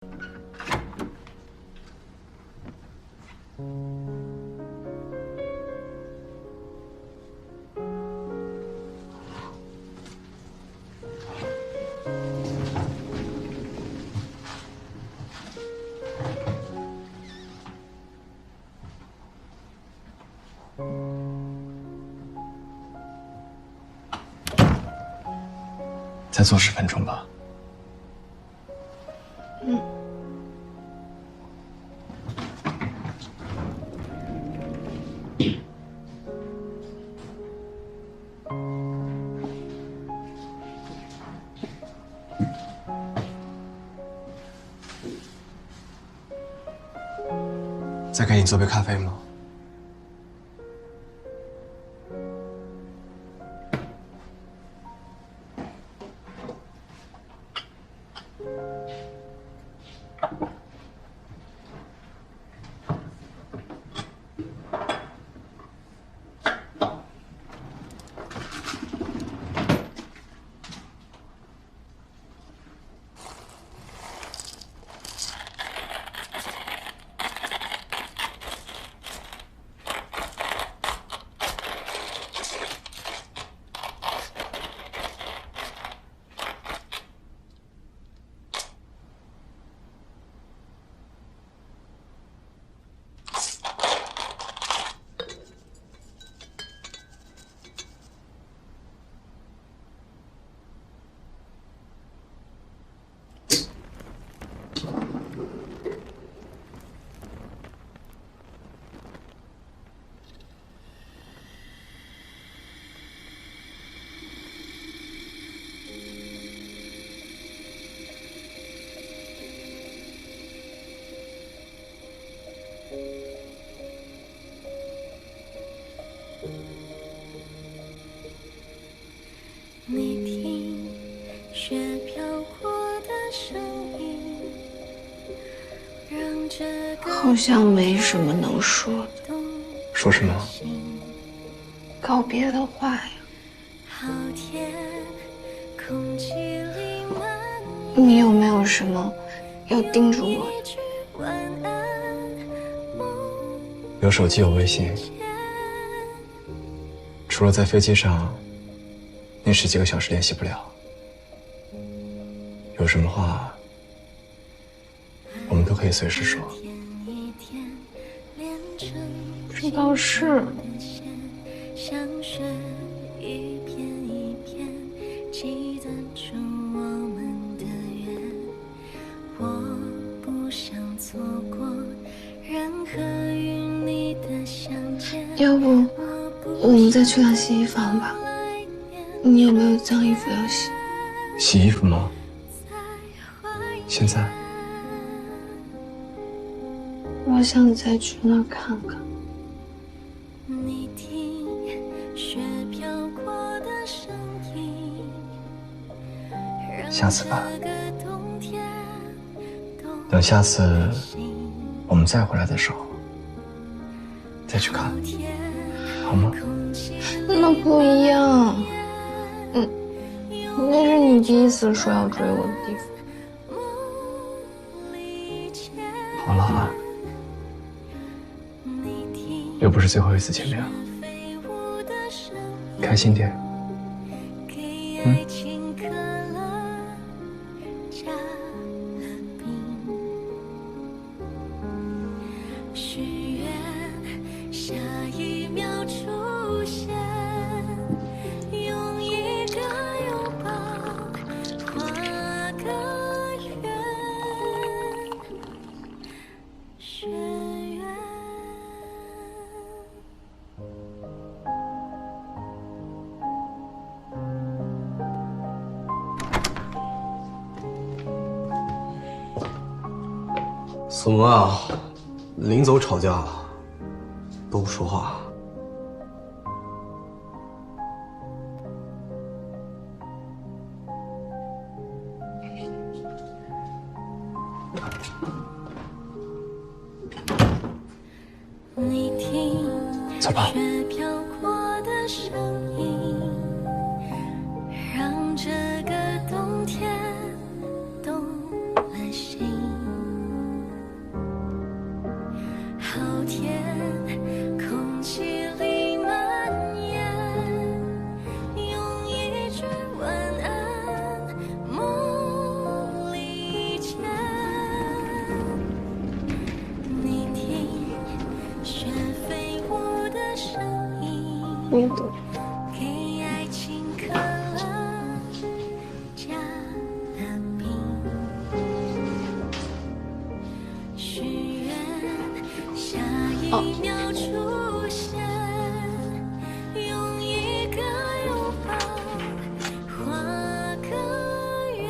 再做10分钟吧。再给你做杯咖啡吗？你听雪飘过的声音，让这个好像没什么能说的。说什么？告别的话呀。好甜，空气里满你有没有什么要叮嘱我的？一句晚安，梦有手机，有微信，除了在飞机上那10几个小时联系不了，有什么话我们都可以随时说。一天一天连成这倒是。像雪一片一片记载出我们的缘，我不想错过任何与你的相见。要不我们再去趟洗衣房吧？你有没有脏衣服要洗？洗衣服吗？现在？我想再去那儿看看。你听雪飘过的声音，下次吧。让这个冬天等下次我们再回来的时候，再去看，好吗？那不一样。那是你第一次说要追我的地方。好了啊，又不是最后一次见面了，开心点。许愿下一秒出现，用一个拥抱画个圆，雪缘。怎么啊？临走吵架了，都不说话。你听走吧。雪飘过的声音，让这个冬天动了心。你读。给爱情可乐加了冰，许愿下一秒出现，用一个拥抱画个圆。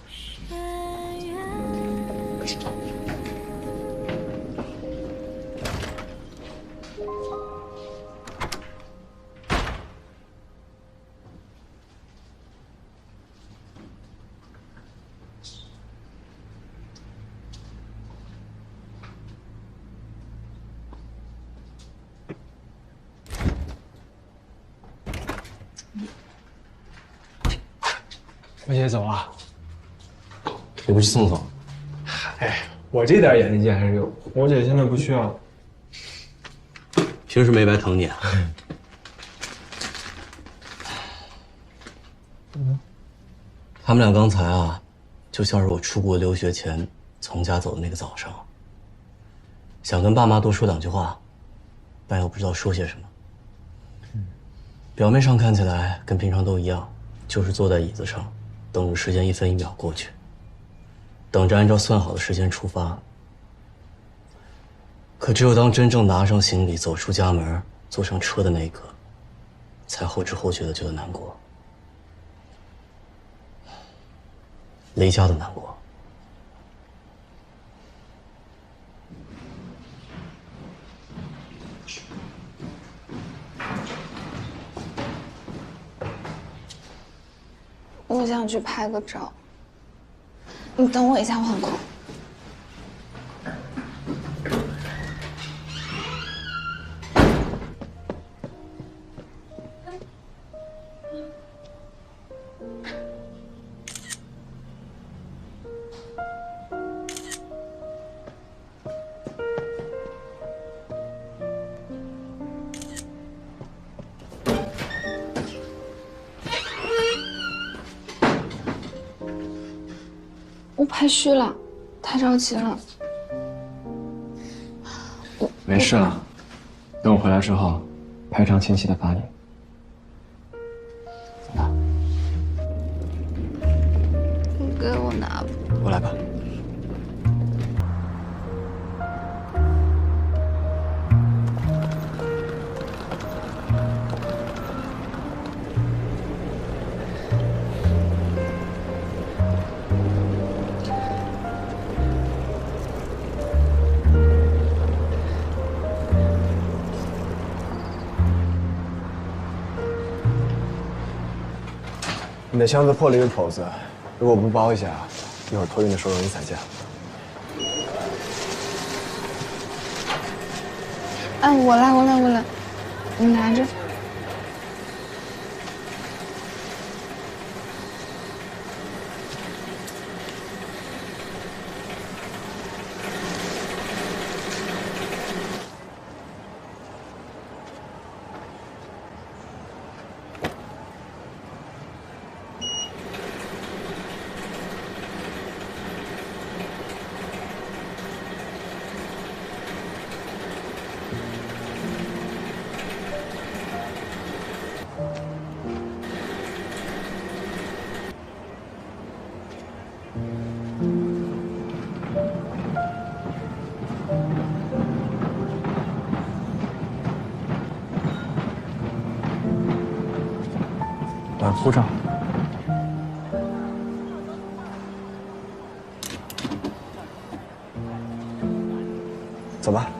学院。我姐走了。你不去送送？哎，我这点眼力劲还是有。我姐现在不需要。平时没白疼你啊。他们俩刚才啊，就像是我出国留学前从家走的那个早上，想跟爸妈多说两句话，但又不知道说些什么。表面上看起来跟平常都一样，就是坐在椅子上，等着时间一分一秒过去，等着按照算好的时间出发。可只有当真正拿上行李，走出家门，坐上车的那一刻，才后知后觉的觉得难过。离家的难过。我想去拍个照，你等我一下，我很空。我拍虚了，太着急了。没事了，等我回来之后，拍张清晰的发你。走吧。你给我拿吧。我来吧。你的箱子破了一个口子，如果不包一下，一会儿托运的时候容易散架。哎，我来，你拿着。护照。走吧。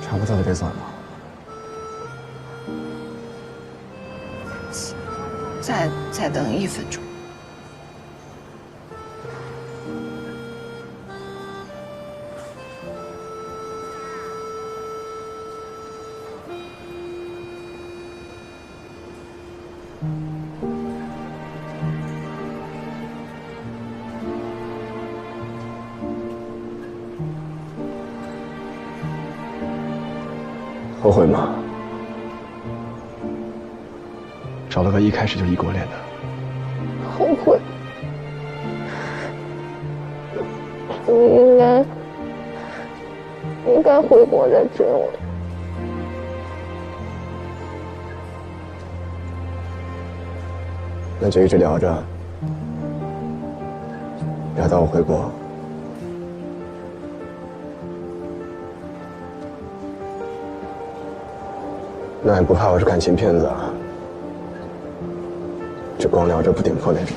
差不多就别走了。再等1分钟。后悔吗？找了个一开始就异国恋的。后悔。你应该回国再追我。那就一直聊着，聊到我回国。那也不怕我是感情骗子啊？只光聊着不点破那种。